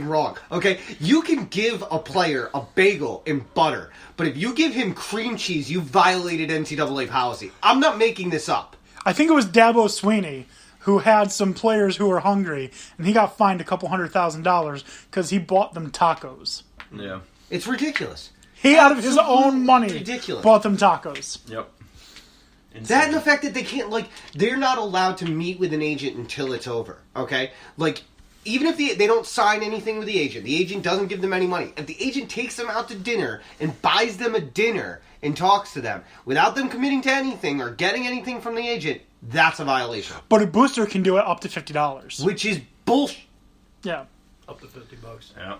wrong. Okay, you can give a player a bagel and butter, but if you give him cream cheese, you violated NCAA policy. I'm not making this up. I think it was Dabo Sweeney who had some players who were hungry, and he got fined $200,000 because he bought them tacos. Yeah. It's ridiculous. He, out of his own money, ridiculous. Bought them tacos. Yep. Insane. That and the fact that they can't, like, they're not allowed to meet with an agent until it's over, okay? Like, even if they don't sign anything with the agent doesn't give them any money. If the agent takes them out to dinner and buys them a dinner and talks to them without them committing to anything or getting anything from the agent, that's a violation. But a booster can do it up to $50. Which is bullshit. Yeah. Up to $50. Yeah.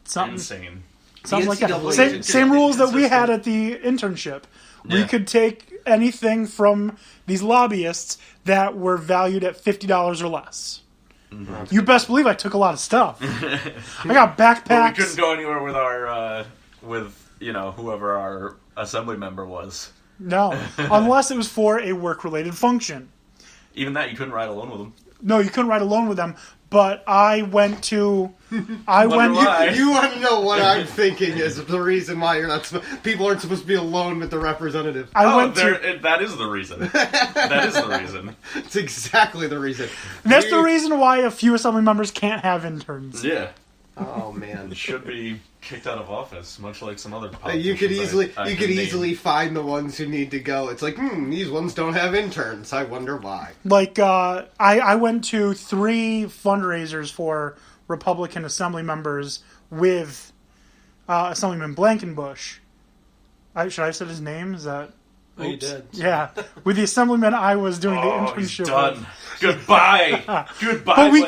Something, Insane. Something like that. NCAA Same rules that we had at the internship. Yeah. We could take anything from these lobbyists that were valued at $50 or less. Mm-hmm. You best believe I took a lot of stuff. I got backpacks. Well, we couldn't go anywhere with our, whoever our assembly member was. No, unless it was for a work-related function. Even that, you couldn't ride alone with them. No, you couldn't ride alone with them. But I went to... You want to know what I'm thinking is the reason why you're not... People aren't supposed to be alone with the representatives. That is the reason. That is the reason. It's exactly the reason. That's the reason why a few assembly members can't have interns. Yeah. Oh, man. They should be kicked out of office, much like some other politicians. You could easily find the ones who need to go. It's like, these ones don't have interns. I wonder why. Like, I went to 3 fundraisers for Republican assembly members with Assemblyman Blankenbush. Should I have said his name? Is that... Oh, you did. Yeah. With the assemblyman I was doing the internship he's done. with. Goodbye. Goodbye. But we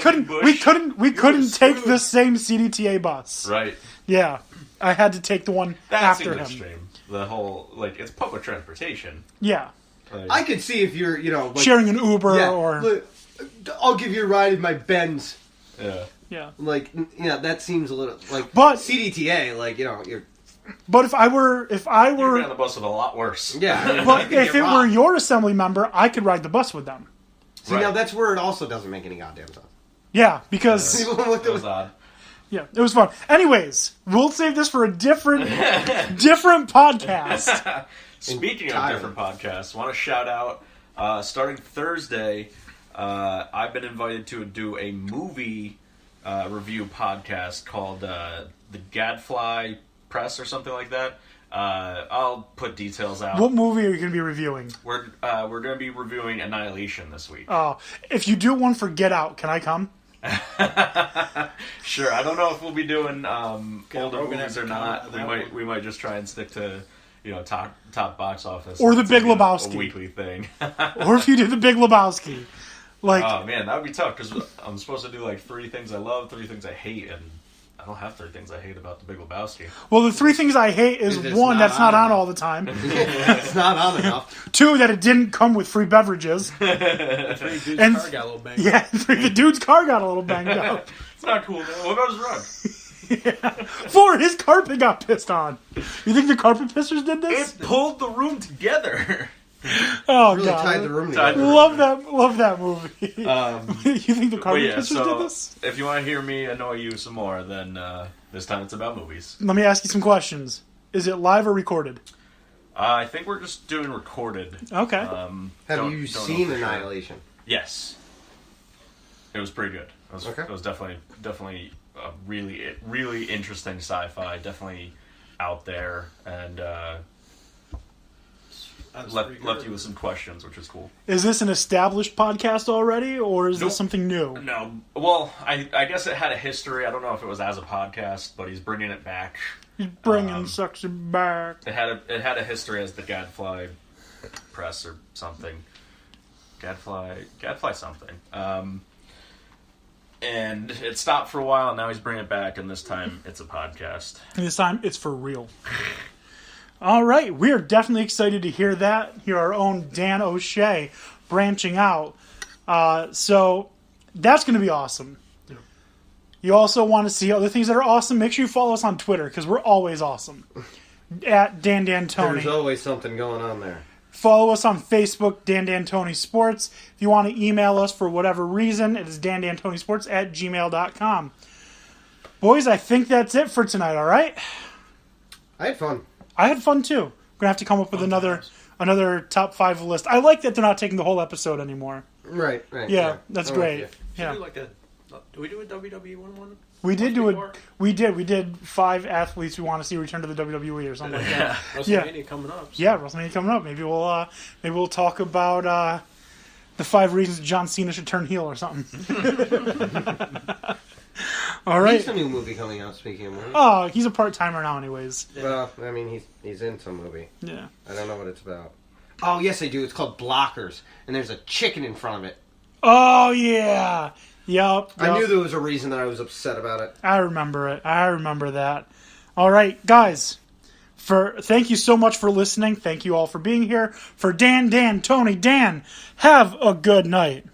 couldn't take the same CDTA bus. Right. Yeah. I had to take the one That after seems him. extreme. The whole, it's public transportation. Yeah. I could see if you're, sharing an Uber or... Look, I'll give you a ride in my Benz. Yeah. Yeah. That seems a little, But CDTA, you're... But if I were... You ran the bus with a lot worse. Yeah. But if it were your assembly member, I could ride the bus with them. See, now that's where it also doesn't make any goddamn sense. Yeah, because... It was odd. Yeah, it was fun. Anyways, we'll save this for a different podcast. Speaking of different podcasts, I want to shout out, starting Thursday, I've been invited to do a movie review podcast called The Gadfly Press or something like that. I'll put details out. What movie are you going to be reviewing? We're going to be reviewing Annihilation this week. Oh, if you do one for Get Out, can I come? Sure. I don't know if we'll be doing older movies or not. We might just try and stick to top box office or The Big Lebowski, a weekly thing. Or if you do The Big Lebowski, oh man, that would be tough because I'm supposed to do 3 things I love, 3 things I hate, and I don't have 3 things I hate about The Big Lebowski. Well, the 3 things I hate is 1, that's not on all the time. It's not on enough. 2, that it didn't come with free beverages. 3 dude's car got a little banged up. Yeah, the dude's car got a little banged up. It's not cool, man. What about his rug? Yeah. 4, his carpet got pissed on. You think the carpet pissers did this? It pulled the room together. Oh, really God. tied the room together. Love that movie. You think the carpet pissers did this? If you want to hear me annoy you some more, then this time it's about movies. Let me ask you some questions. Is it live or recorded? I think we're just doing recorded. Okay. Have you seen Annihilation? Yes. It was pretty good. It was definitely a really, really interesting sci-fi. Definitely out there, and left you with some questions, which is cool. Is this an established podcast already, or is this something new? No. Well, I guess it had a history. I don't know if it was as a podcast, but he's bringing it back. He's bringing sucks it back. It had a history as the Gadfly Press or something. Gadfly something. And it stopped for a while, and now he's bringing it back, and this time it's a podcast. And this time it's for real. All right, we are definitely excited to hear that. Hear our own Dan O'Shea branching out. So that's going to be awesome. Yeah. You also want to see other things that are awesome? Make sure you follow us on Twitter, because we're always awesome. At Dan Tony. There's always something going on there. Follow us on Facebook, Dan Tony Sports. If you want to email us for whatever reason, it is dandantonysports@gmail.com. Boys, I think that's it for tonight, all right? I had fun. I had fun, too. We're going to have to come up with another top 5 list. I like that they're not taking the whole episode anymore. Right. Yeah, that's great. Yeah. Do we do a WWE one? We did do it. We did 5 athletes we want to see return to the WWE or something like that. WrestleMania coming up. So. Yeah, WrestleMania coming up. Maybe we'll talk about the 5 reasons John Cena should turn heel or something. All right. He's a new movie coming out. Speaking of movies. Oh, he's a part-timer now, anyways. Yeah. Well, I mean, he's in some movie. Yeah. I don't know what it's about. Oh yes, I do. It's called Blockers, and there's a chicken in front of it. Oh yeah. Yep. I knew there was a reason that I was upset about it. I remember it. I remember that. All right, guys. Thank you so much for listening. Thank you all for being here. For Dan, Tony, Dan, have a good night.